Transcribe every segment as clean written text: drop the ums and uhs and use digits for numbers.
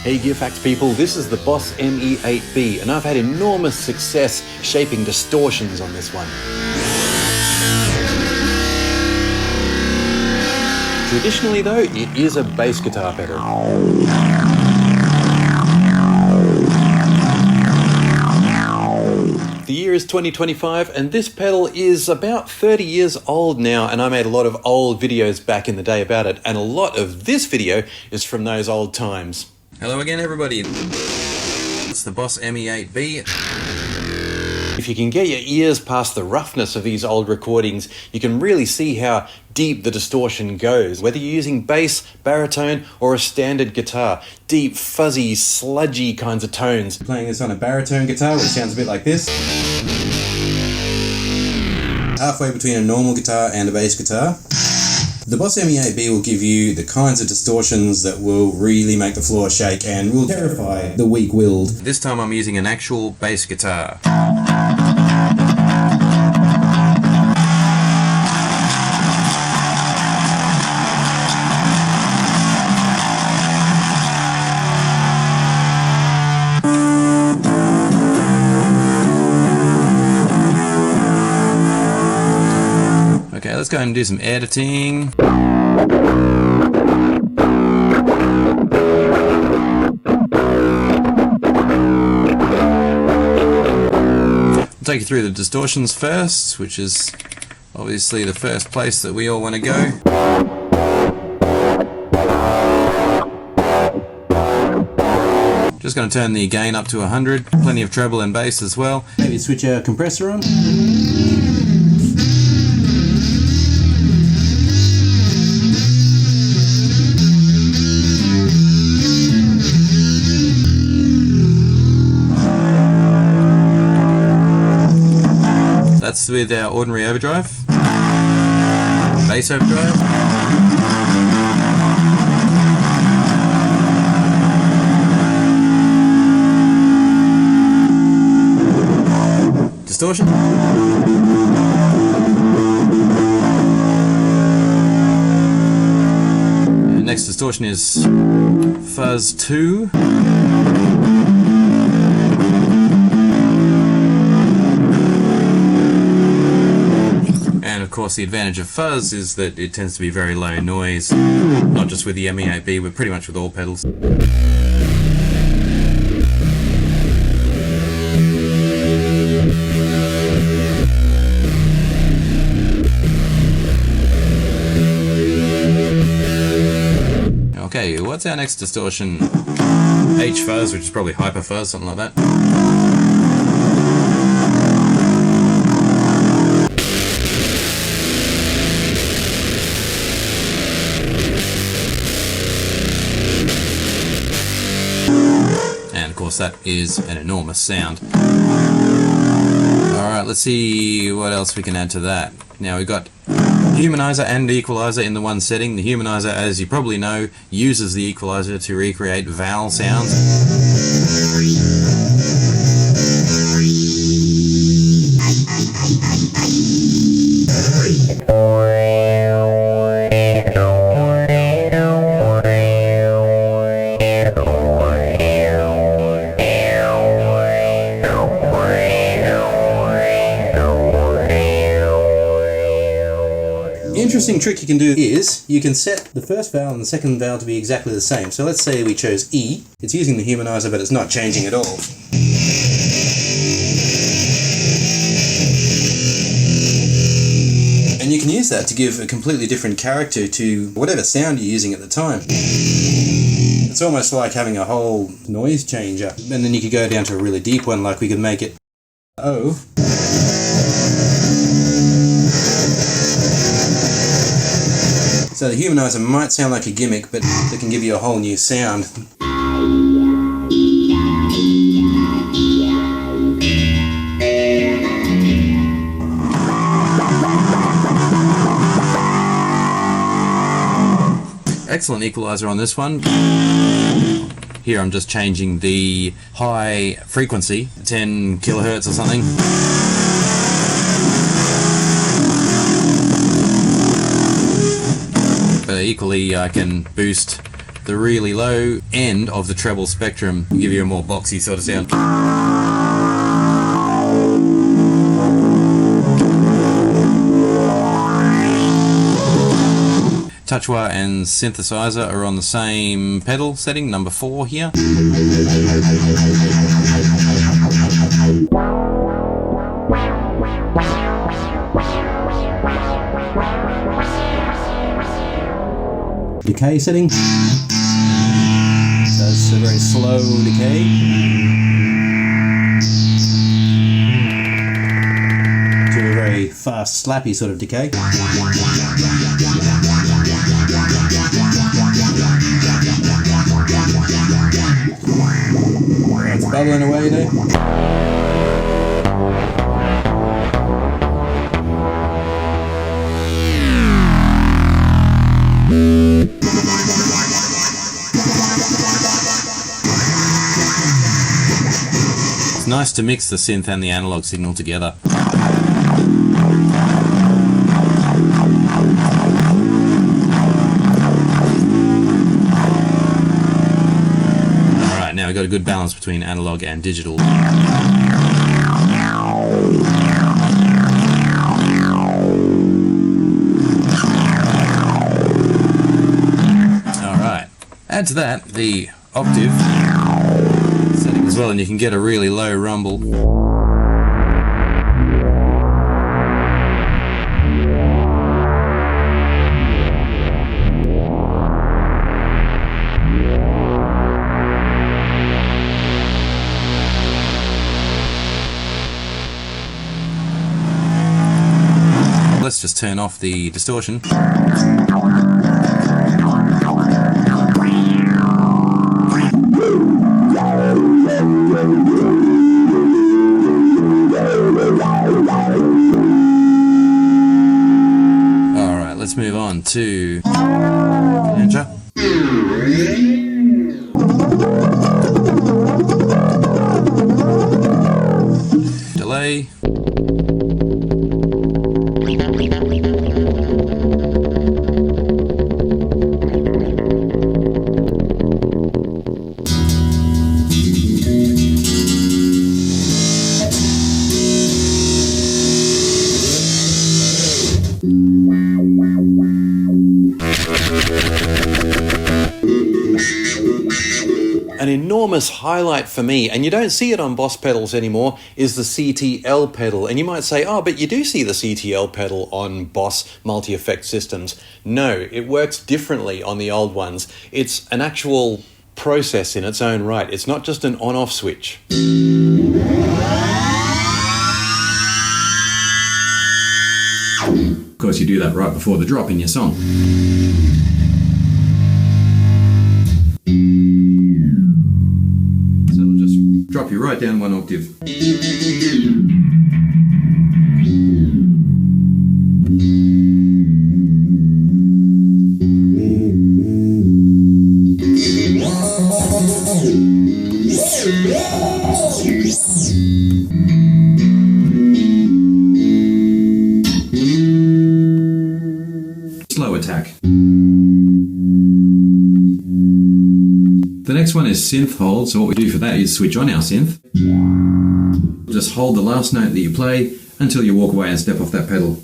Hey Gear Facts people, this is the Boss ME-8B and I've had enormous success shaping distortions on this one. Traditionally though, it is a bass guitar pedal. The year is 2025 and this pedal is about 30 years old now, and I made a lot of old videos back in the day about it, and a lot of this video is from those old times. Hello again everybody, it's the Boss ME-8B. If you can get your ears past the roughness of these old recordings, you can really see how deep the distortion goes, whether you're using bass, baritone, or a standard guitar. Deep, fuzzy, sludgy kinds of tones. Playing this on a baritone guitar, which sounds a bit like this. Halfway between a normal guitar and a bass guitar. The Boss ME-8B will give you the kinds of distortions that will really make the floor shake and will terrify the weak-willed. This time I'm using an actual bass guitar. Okay, let's go ahead and do some editing. I'll take you through the distortions first, which is obviously the first place that we all want to go. Just going to turn the gain up to 100, plenty of treble and bass as well. Maybe switch our compressor on. That's with our ordinary overdrive, bass overdrive. Distortion. The next distortion is Fuzz 2. And of course the advantage of fuzz is that it tends to be very low noise, not just with the ME-8B, but pretty much with all pedals. Okay, what's our next distortion? H fuzz, which is probably hyper fuzz, something like that. And of course that is an enormous sound. Alright, let's see what else we can add to that. Now we've got humanizer and equalizer in the one setting. The humanizer, as you probably know, uses the equalizer to recreate vowel sounds. Interesting trick you can do is you can set the first vowel and the second vowel to be exactly the same. So let's say we chose E. It's using the humanizer, but it's not changing at all. And you can use that to give a completely different character to whatever sound you're using at the time. It's almost like having a whole noise changer. And then you could go down to a really deep one, like we could make it O. So the humanizer might sound like a gimmick, but it can give you a whole new sound. Excellent equalizer on this one. Here I'm just changing the high frequency, 10 kilohertz or something. Equally, I can boost the really low end of the treble spectrum to give you a more boxy sort of sound. Touch wire and synthesizer are on the same pedal setting, number 4 here. Decay setting. That's a very slow decay. To a very fast, slappy sort of decay. It's bubbling away there. It's nice to mix the synth and the analog signal together. Alright, now we've got a good balance between analog and digital. Alright, add to that the octave setting as well, and you can get a really low rumble. Let's just turn off the distortion. Alright, let's move on to Ninja. Delay. An enormous highlight for me, and you don't see it on Boss pedals anymore, is the CTL pedal. And you might say, oh, but you do see the CTL pedal on Boss multi-effect systems. No, it works differently on the old ones. It's an actual process in its own right. It's not just an on-off switch. Of course, you do that right before the drop in your song. So it'll just drop you right down 1 octave. Slow attack. The next one is synth hold, so what we do for that is switch on our synth. Just hold the last note that you play until you walk away and step off that pedal.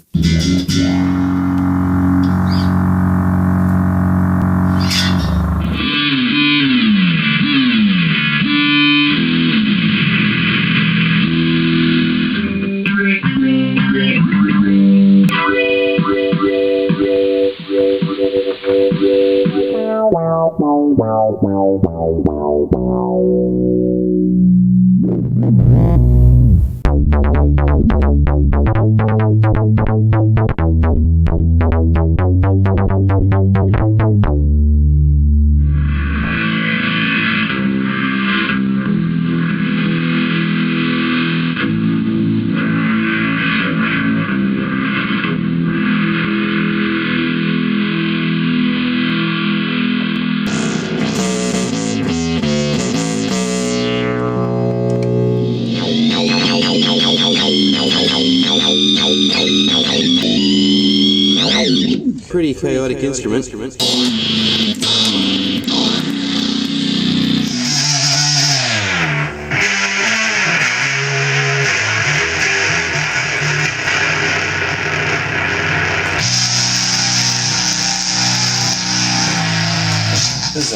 Pretty chaotic instrument.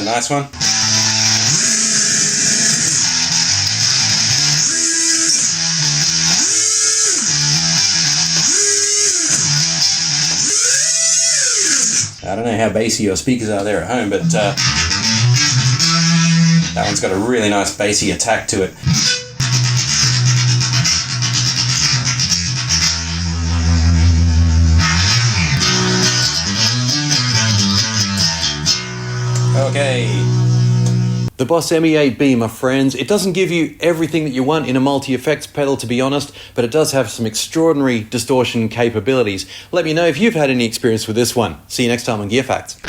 nice one. I don't know how bassy your speakers are there at home, but that one's got a really nice bassy attack to it. Okay. The Boss ME-8B, my friends, it doesn't give you everything that you want in a multi-effects pedal, to be honest, but it does have some extraordinary distortion capabilities. Let me know if you've had any experience with this one. See you next time on Gear Facts.